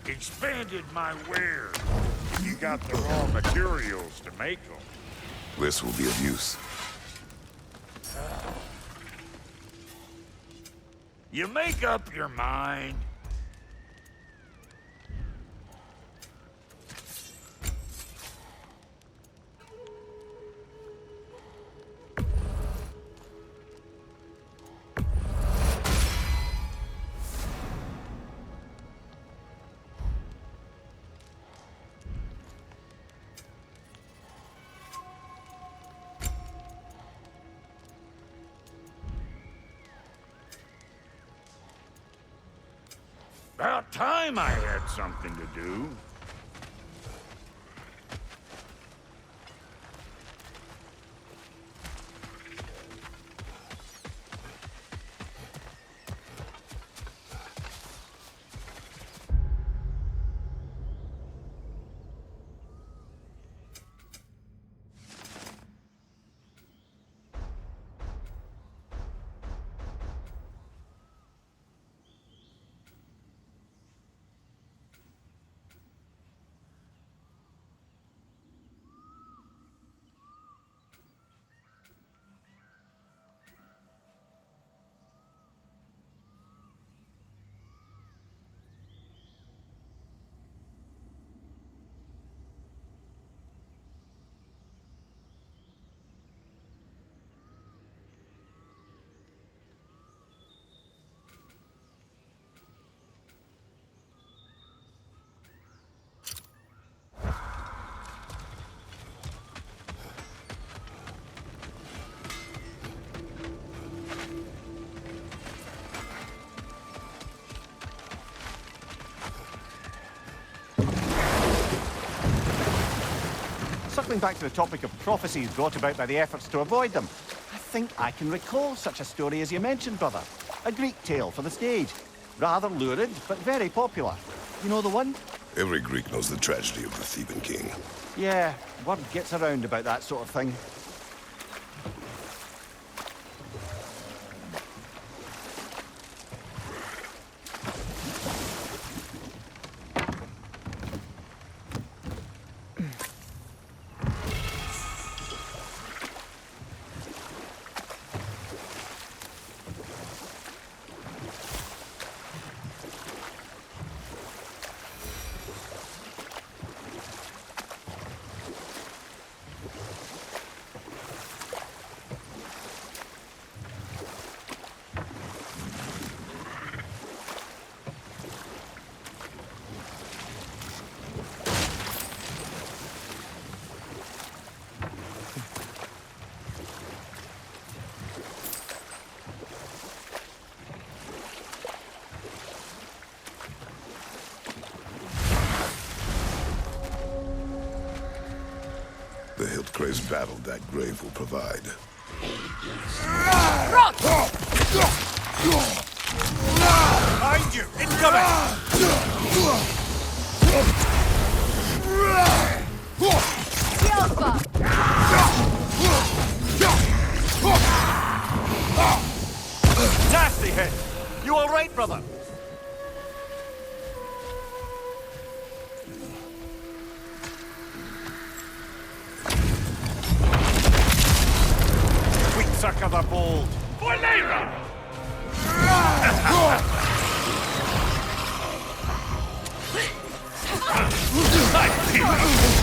Expanded my wares. You got the raw materials to make them. This will be of use. You make up your mind. About time I had something to do. Circling back to the topic of prophecies brought about by the efforts to avoid them, I think I can recall such a story as you mentioned, brother. A Greek tale for the stage. Rather lurid, but very popular. You know the one? Every Greek knows the tragedy of the Theban king. Yeah, word gets around about that sort of thing. The hilt-crazed battle that grave will provide. Behind you! Incoming! Nasty hit! You all right, brother? Sucker the bold. Valera!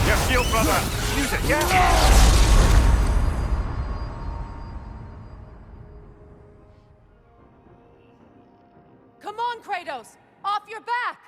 Your shield, brother. Use it, yeah? Come on, Kratos! Off your back!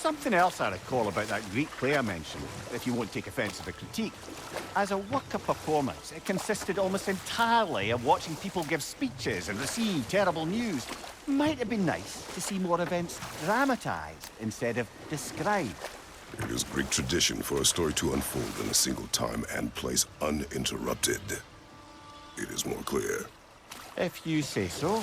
something else I recall about that Greek play I mentioned, if you won't take offence to the critique. As a work of performance, it consisted almost entirely of watching people give speeches and receive terrible news. Might have been nice to see more events dramatised instead of described. It is Greek tradition for a story to unfold in a single time and place uninterrupted. It is more clear. If you say so.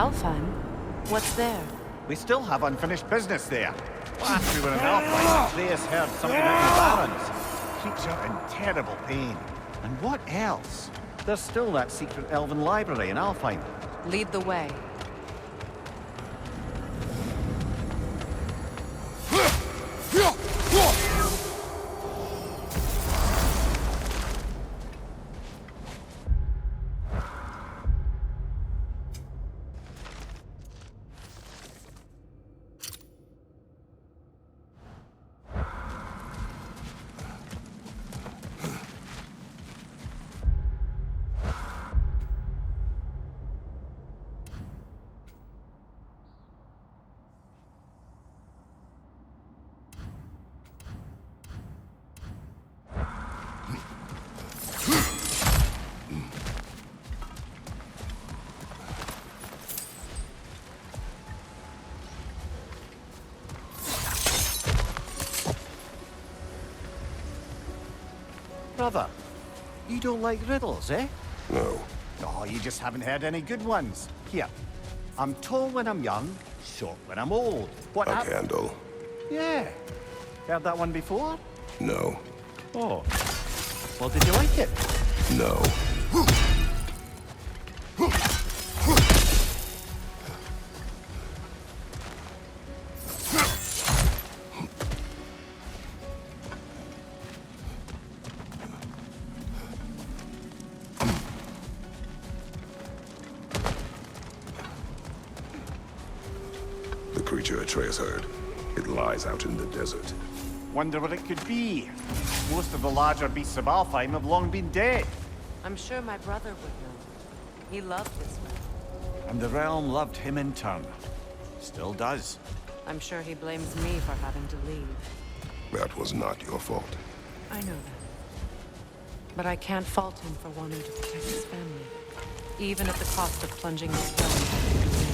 Alfheim? What's there? We still have unfinished business there. Last we were in Alpine, Atreus heard something about the Barons. Creature in terrible pain. And what else? There's still that secret elven library in Alpine. Lead the way. Brother, you don't like riddles, eh? No. Oh, you just haven't heard any good ones. Here, I'm tall when I'm young, short when I'm old. What A candle. Yeah. Heard that one before? No. Oh. Well, did you like it? No. The creature Atreus heard. It lies out in the desert. Wonder what it could be. Most of the larger beasts of Alfheim have long been dead. I'm sure my brother would know. He loved his realm. And the realm loved him in turn. Still does. I'm sure he blames me for having to leave. That was not your fault. I know that. But I can't fault him for wanting to protect his family. Even at the cost of plunging his realm into war.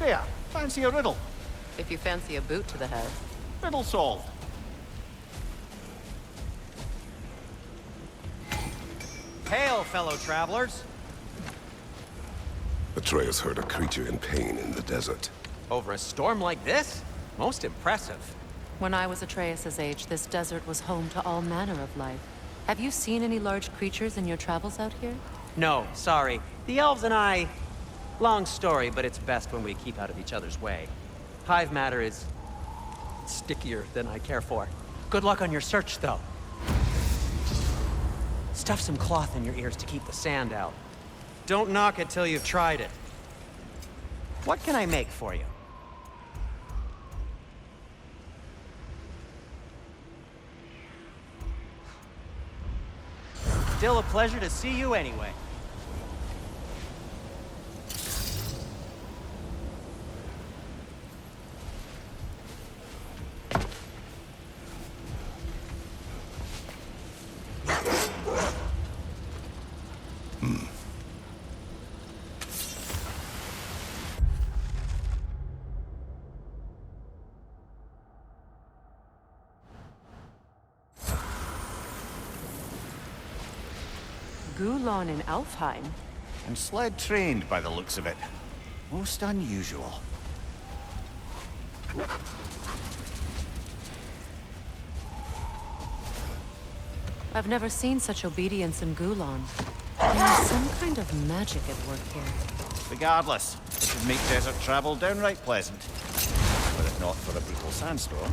There, fancy a riddle. If you fancy a boot to the head. Riddle solved. Hail, fellow travelers. Atreus heard a creature in pain in the desert. Over a storm like this? Most impressive. When I was Atreus' age, this desert was home to all manner of life. Have you seen any large creatures in your travels out here? No, sorry. The elves and I... Long story, but it's best when we keep out of each other's way. Hive matter is... stickier than I care for. Good luck on your search, though. Stuff some cloth in your ears to keep the sand out. Don't knock it till you've tried it. What can I make for you? Still a pleasure to see you anyway. Gulon in Alfheim? And sled trained by the looks of it. Most unusual. I've never seen such obedience in Gulon. There's some kind of magic at work here. Regardless, it should make desert travel downright pleasant. Were it not for a brutal sandstorm.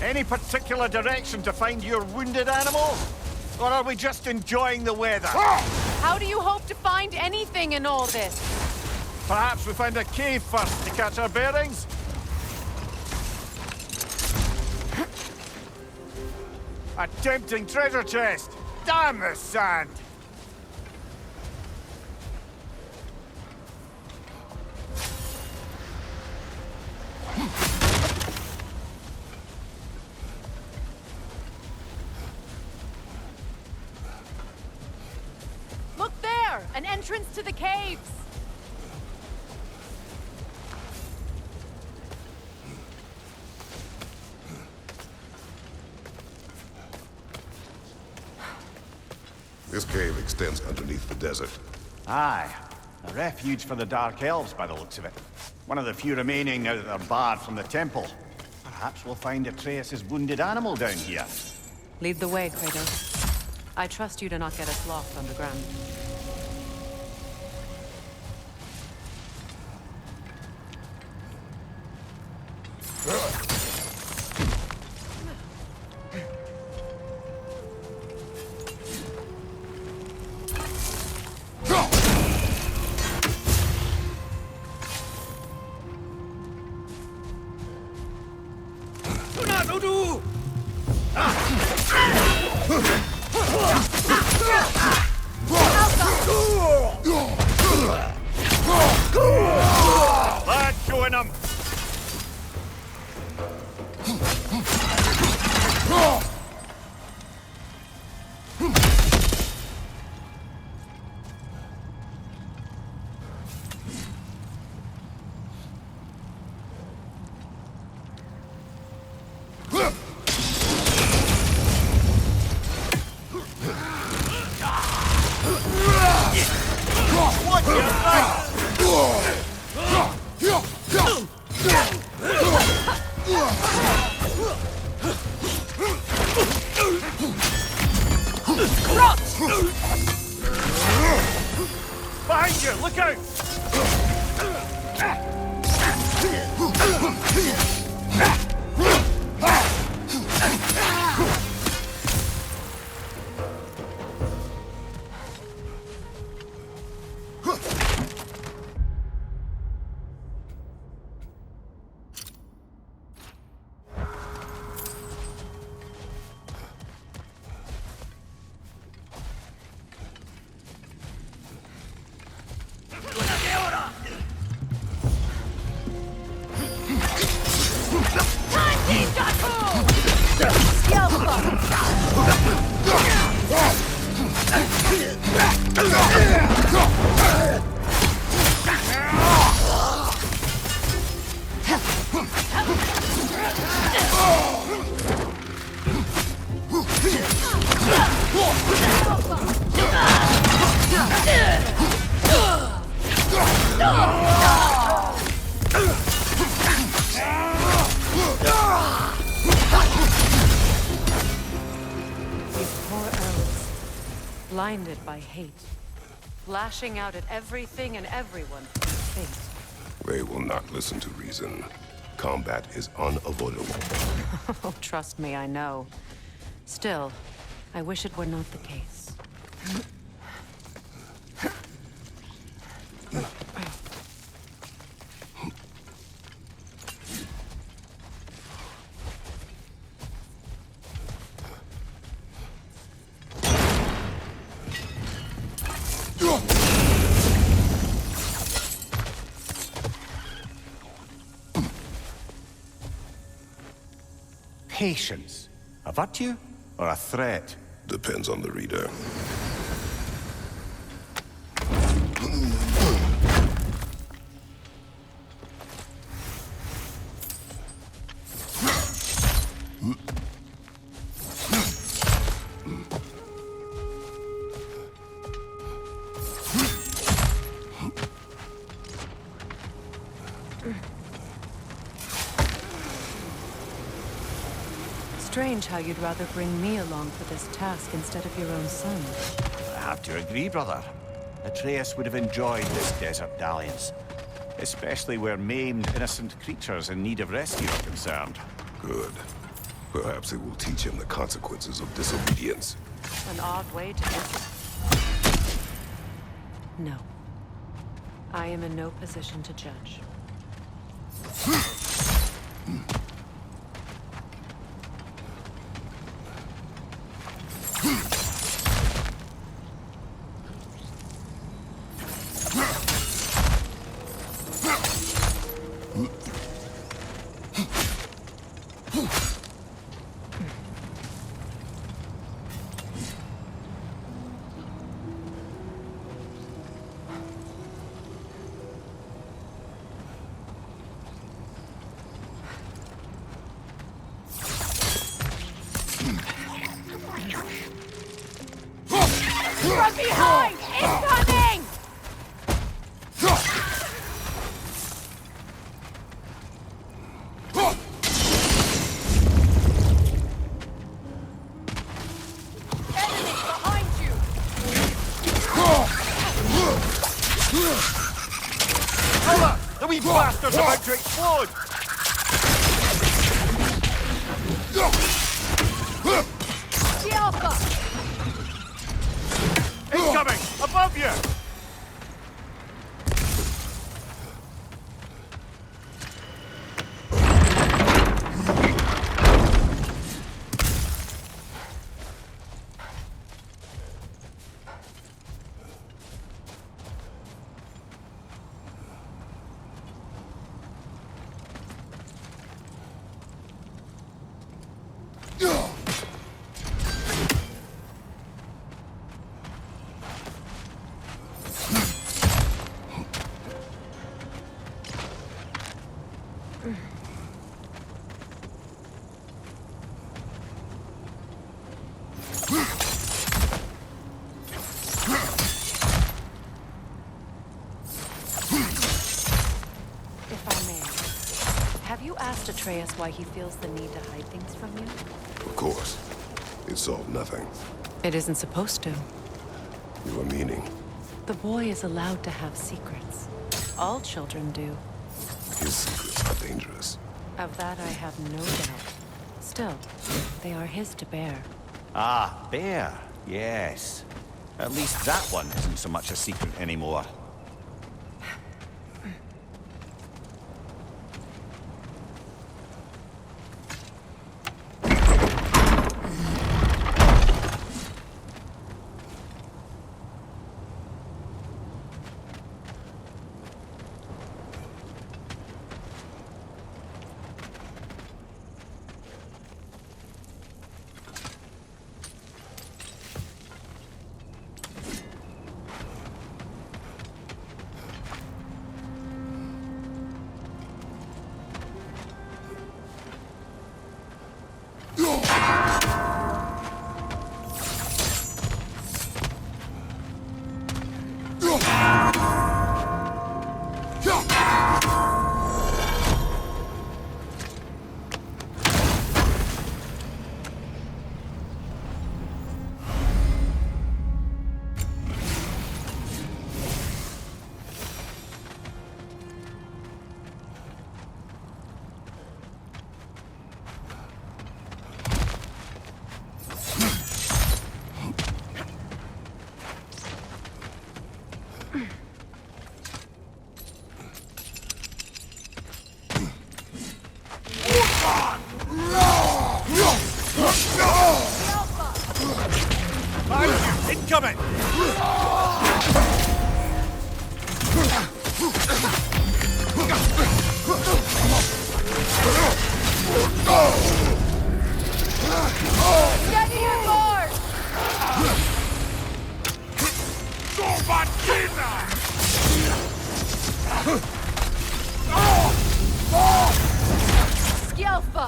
Any particular direction to find your wounded animal? Or are we just enjoying the weather? How do you hope to find anything in all this? Perhaps we find a cave first to catch our bearings? A tempting treasure chest! Damn the sand! Look there! An entrance to the caves! This cave extends underneath the desert. Aye. A refuge for the Dark Elves by the looks of it. One of the few remaining now that they're barred from the temple. Perhaps we'll find Atreus' wounded animal down here. Lead the way, Kratos. I trust you to not get us lost underground. Lad, showing them! What the right? Behind you! Look out! blinded by hate, lashing out at everything and everyone for their fate. They will not listen to reason. Combat is unavoidable. Oh, trust me, I know. Still, I wish it were not the case. Patience. A virtue or a threat? Depends on the reader. Strange how you'd rather bring me along for this task instead of your own son. I have to agree, brother. Atreus would have enjoyed this desert dalliance. Especially where maimed, innocent creatures in need of rescue are concerned. Good. Perhaps it will teach him the consequences of disobedience. An odd way to answer. No. I am in no position to judge. From behind! Incoming! Enemy behind you! Ella! The wee bastard's about to explode! The Alpha! Incoming! Above you! If I may, have you asked Atreus why he feels the need to hide things from you? Of course. It solved nothing. It isn't supposed to. Your meaning? The boy is allowed to have secrets. All children do. His secrets are dangerous. Of that I have no doubt. Still, they are his to bear. Ah, bear. Yes. At least that one isn't so much a secret anymore. incoming! Get your guard! Skjelfa!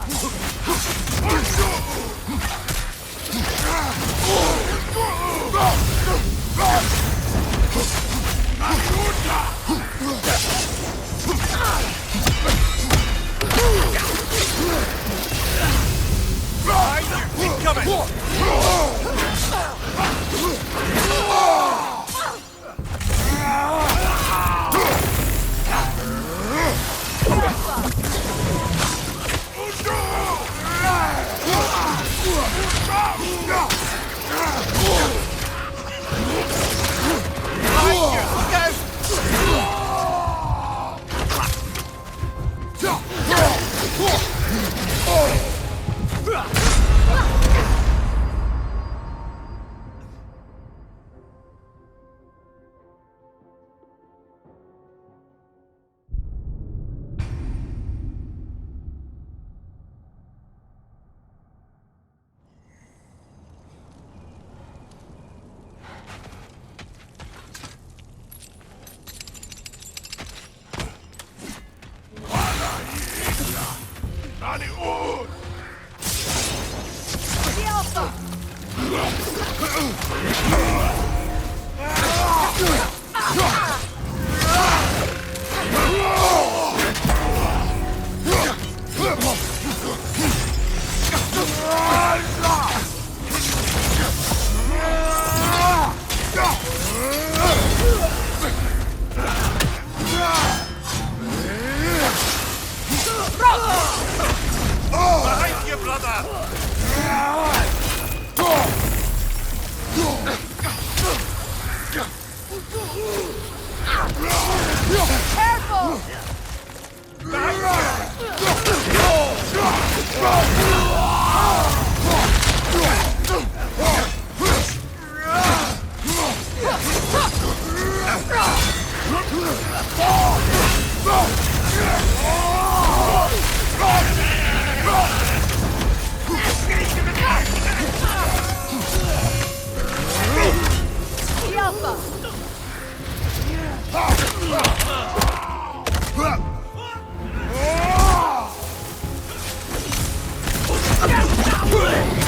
Incoming! Skjelfa! Behind you, brother! Careful! Skjelfa!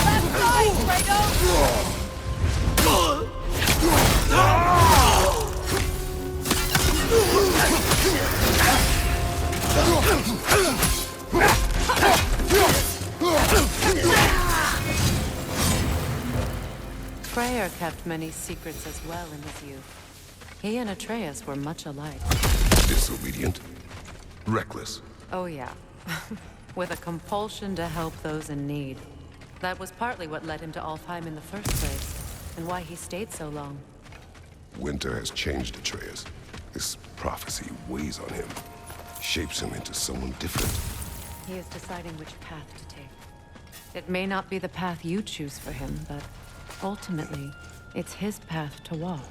Left side, Kratos! Freyr kept many secrets as well in his youth. He and Atreus were much alike. Disobedient. Reckless. Oh yeah. With a compulsion to help those in need. That was partly what led him to Alfheim in the first place, and why he stayed so long. Winter has changed Atreus. This prophecy weighs on him. Shapes him into someone different. He is deciding which path to take. It may not be the path you choose for him, but ultimately, it's his path to walk.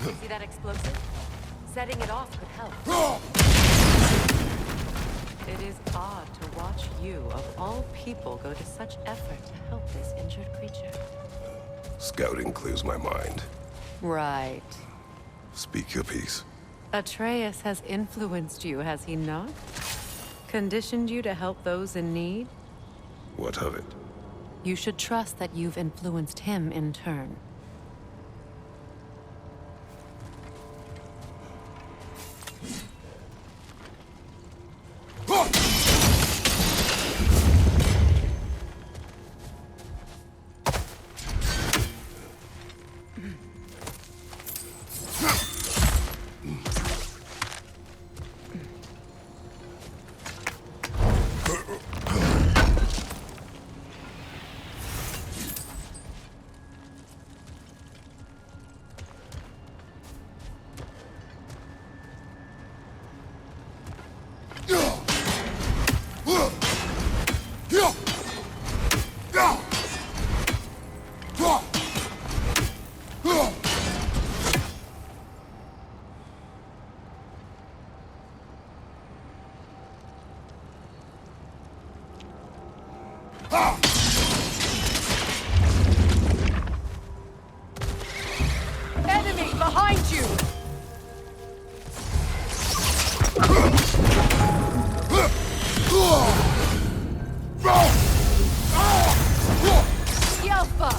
See that explosive? Setting it off could help. It is odd to watch you, of all people, go to such effort to help this injured creature. Scouting clears my mind. Right. Speak your piece. Atreus has influenced you, has he not? Conditioned you to help those in need? What of it? You should trust that you've influenced him in turn. Enemy behind you! Yelpa!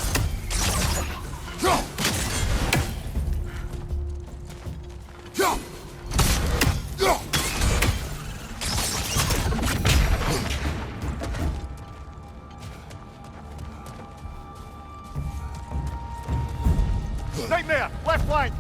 Nightmare! Left flank!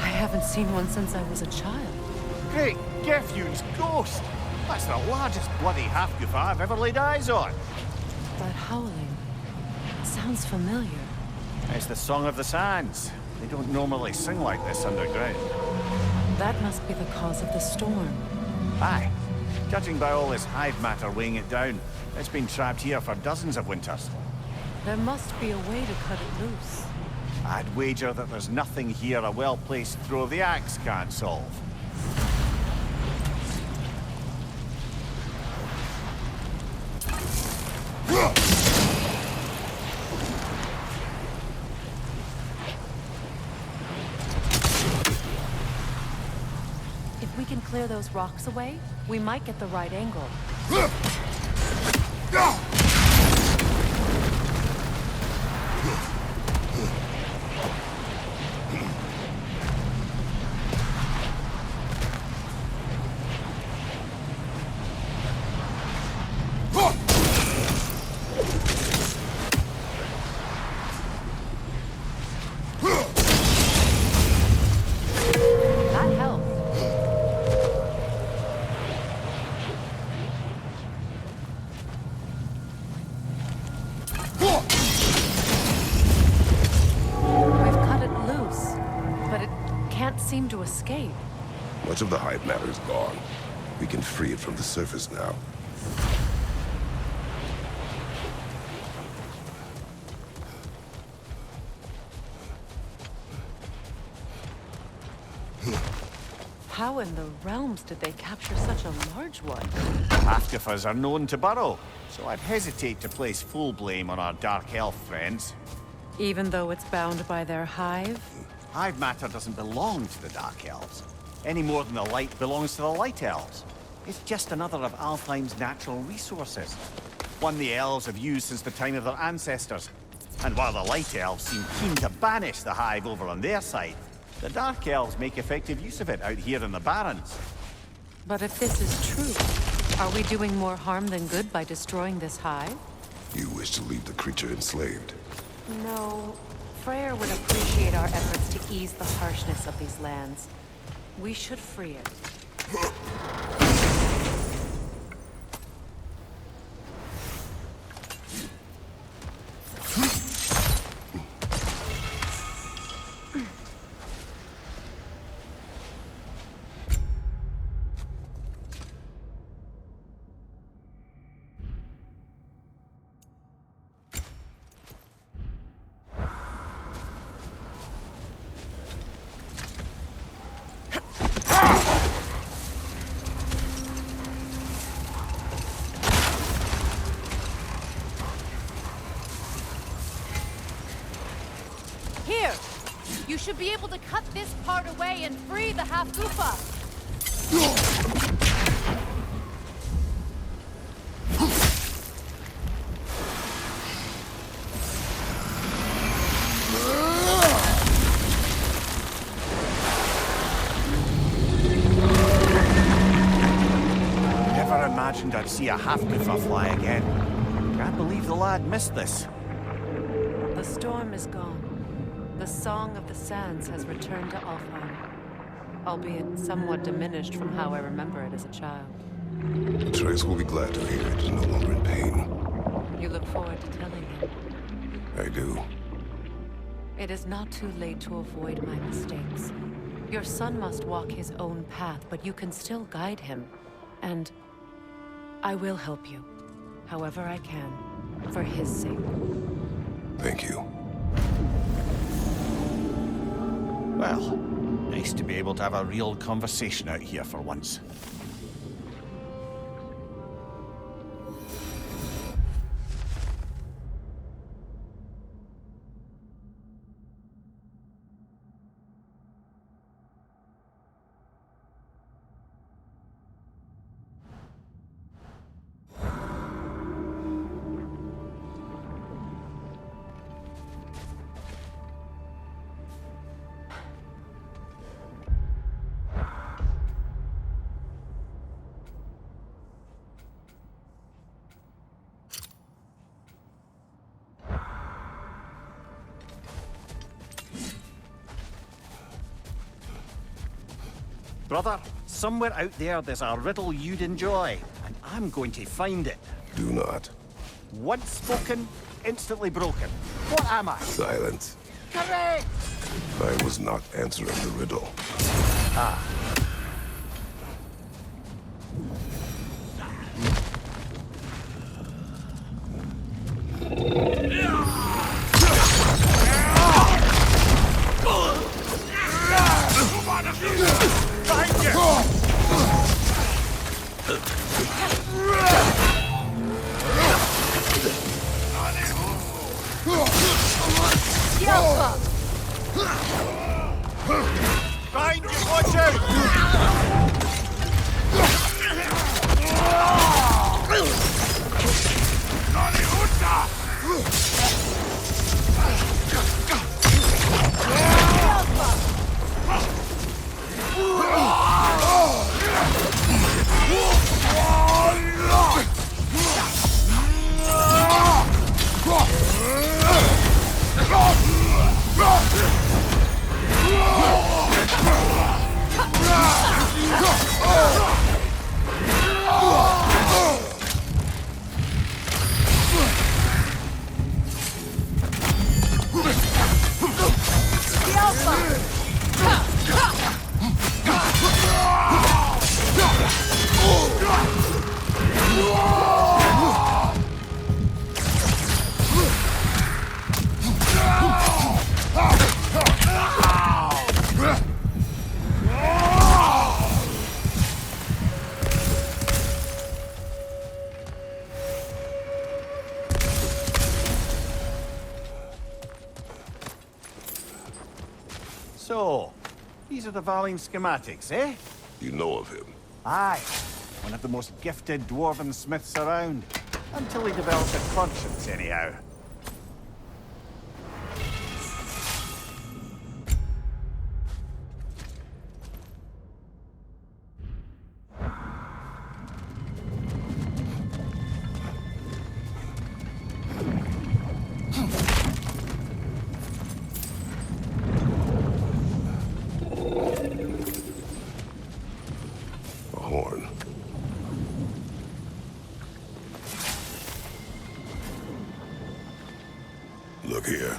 I haven't seen one since I was a child. Great Gefyun's ghost! That's the largest bloody half-goof I've ever laid eyes on. That howling sounds familiar. It's the Song of the Sands. They don't normally sing like this underground. That must be the cause of the storm. Aye. Judging by all this hive matter weighing it down, it's been trapped here for dozens of winters. There must be a way to cut it loose. I'd wager that there's nothing here a well-placed throw of the axe can't solve. If we can clear those rocks away, we might get the right angle. That helped. We've cut it loose, but it can't seem to escape. Much of the hive matter is gone. We can free it from the surface now. How in the realms did they capture such a large one? Half-goofers are known to burrow, so I'd hesitate to place full blame on our dark elf friends. Even though it's bound by their hive? Hive matter doesn't belong to the Dark Elves, any more than the light belongs to the Light Elves. It's just another of Alfheim's natural resources. one the elves have used since the time of their ancestors. And while the Light Elves seem keen to banish the Hive over on their side, the Dark Elves make effective use of it out here in the Barrens. But if this is true, are we doing more harm than good by destroying this hive? You wish to leave the creature enslaved. No. Freyr would appreciate our efforts to ease the harshness of these lands. We should free it. Here! You should be able to cut this part away and free the half-goofa! Never imagined I'd see a half-goofa fly again. Can't believe the lad missed this. The storm is gone. The Song of the Sands has returned to Alfheim, albeit somewhat diminished from how I remember it as a child. Trace will be glad to hear it is no longer in pain. You look forward to telling him. I do. It is not too late to avoid my mistakes. Your son must walk his own path, but you can still guide him. And I will help you, however I can, for his sake. Thank you. Well, nice to be able to have a real conversation out here for once. Brother, somewhere out there's a riddle you'd enjoy, and I'm going to find it. Do not. Once spoken, instantly broken. What am I? Silence. Correct! I was not answering the riddle. Ah. Find you, watch out! So, these are the Valine schematics, eh? You know of him. Aye. One of the most gifted dwarven smiths around. Until he developed a conscience, anyhow. A horn. Look here.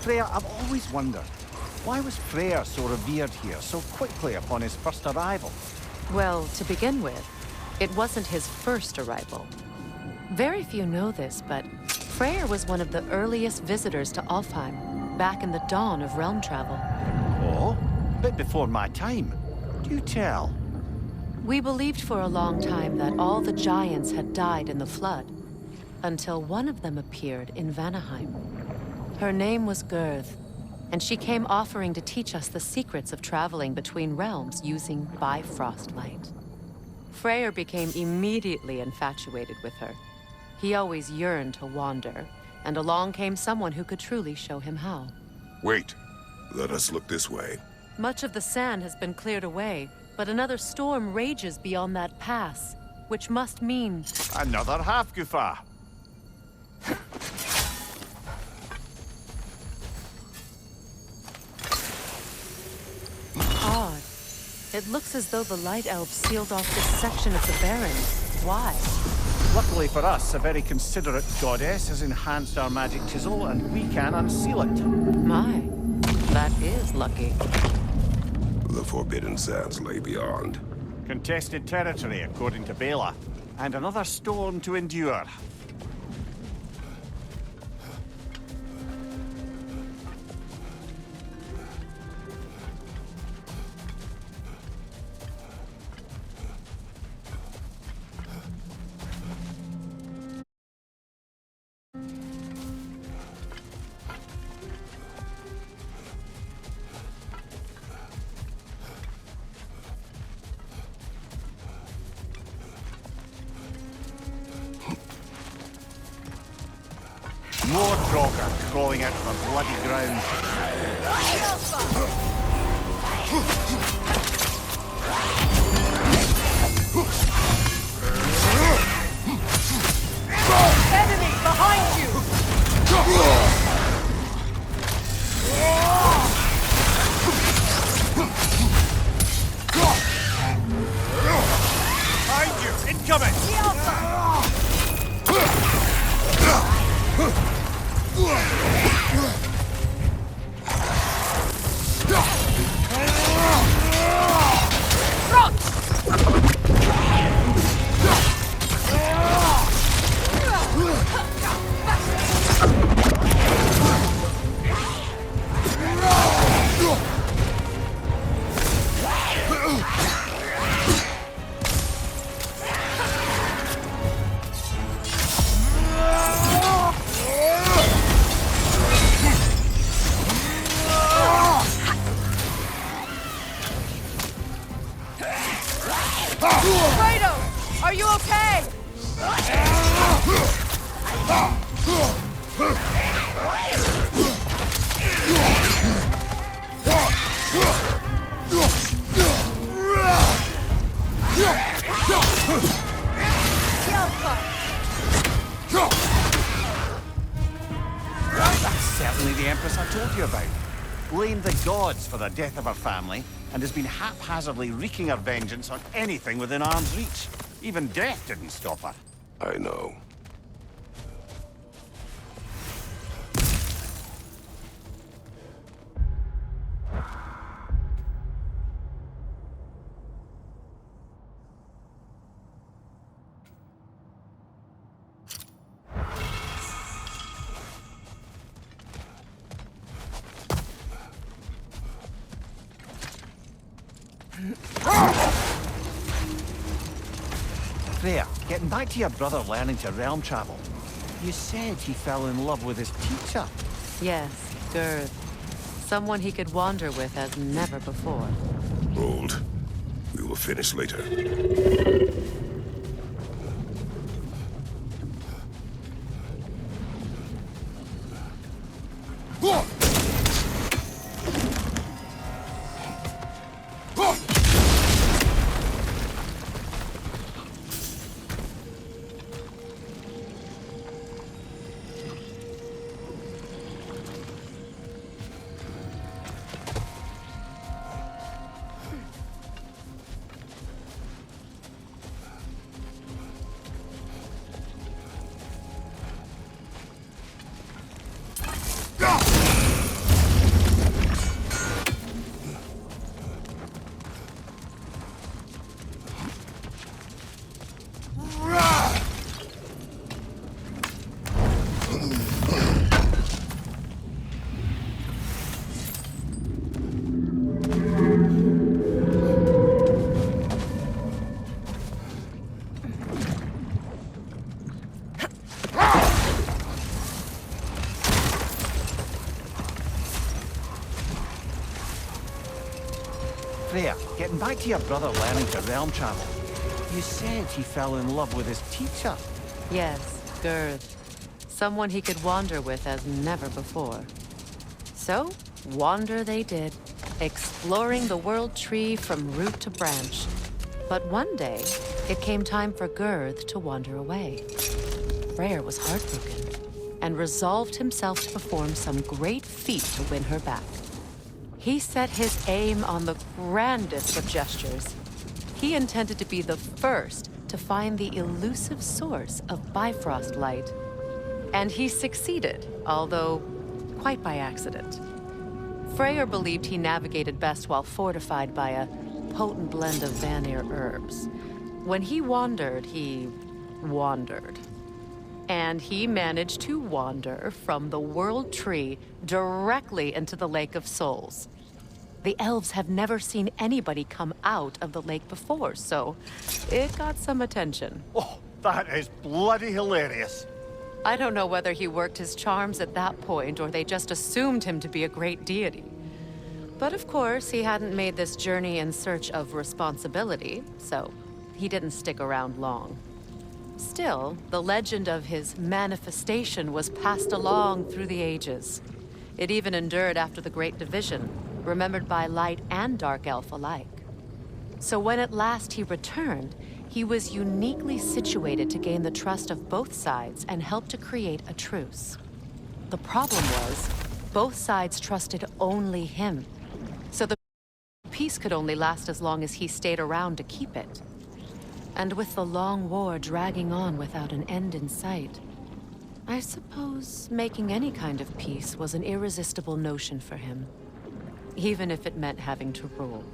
Freya, I've always wondered, why was Freyr so revered here so quickly upon his first arrival? Well, to begin with, it wasn't his first arrival. Very few know this, but Freyr was one of the earliest visitors to Alfheim, back in the dawn of realm travel. Oh? Bit before my time. Do tell. We believed for a long time that all the giants had died in the flood, until one of them appeared in Vanaheim. Her name was Gerth, and she came offering to teach us the secrets of traveling between realms using Bifrost light. Freyr became immediately infatuated with her. He always yearned to wander, and along came someone who could truly show him how. Wait. Let us look this way. Much of the sand has been cleared away, but another storm rages beyond that pass, which must mean... Another half-goofa. Odd. It looks as though the Light Elves sealed off this section of the Barrens. Why? Luckily for us, a very considerate goddess has enhanced our magic chisel, and we can unseal it. My, that is lucky. The Forbidden Sands lay beyond. Contested territory, according to Bela. And another storm to endure. More Draugr crawling out of the bloody ground. Enemy behind you! Behind you! Incoming! Kratos, are you okay? That's certainly the Empress I told you about. Blamed the gods for the death of her family, and has been haphazardly wreaking her vengeance on anything within arm's reach. Even death didn't stop her. I know. Freya, getting back to your brother learning to realm travel. You said he fell in love with his teacher. Yes, Gerd. Someone he could wander with as never before. Hold. We will finish later. Freya, getting back to your brother learning to realm travel. You said he fell in love with his teacher. Yes, Gerd. Someone he could wander with as never before. So, wander they did, exploring the world tree from root to branch. But one day, it came time for Gerd to wander away. Freyr was heartbroken, and resolved himself to perform some great feat to win her back. He set his aim on the grandest of gestures. He intended to be the first to find the elusive source of Bifrost light. And he succeeded, although quite by accident. Freyr believed he navigated best while fortified by a potent blend of Vanir herbs. When he wandered, he wandered. And he managed to wander from the World Tree directly into the Lake of Souls. The elves have never seen anybody come out of the lake before, so it got some attention. Oh, that is bloody hilarious. I don't know whether he worked his charms at that point or they just assumed him to be a great deity. But of course, he hadn't made this journey in search of responsibility, so he didn't stick around long. Still, the legend of his manifestation was passed along through the ages. It even endured after the Great Division, remembered by Light and Dark Elf alike. So when at last he returned, he was uniquely situated to gain the trust of both sides and help to create a truce. The problem was, both sides trusted only him. So the peace could only last as long as he stayed around to keep it. And with the long war dragging on without an end in sight, I suppose making any kind of peace was an irresistible notion for him. Even if it meant having to rule.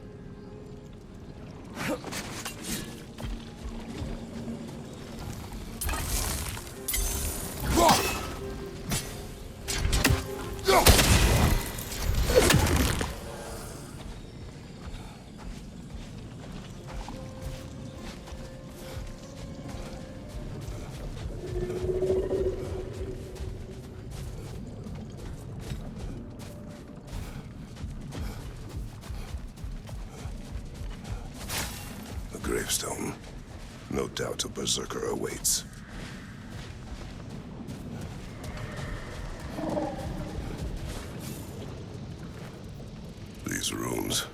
Gravestone. No doubt a berserker awaits. These rooms.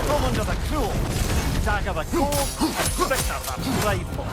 Come under the cruel, dagger the cold, and bitter the prideful.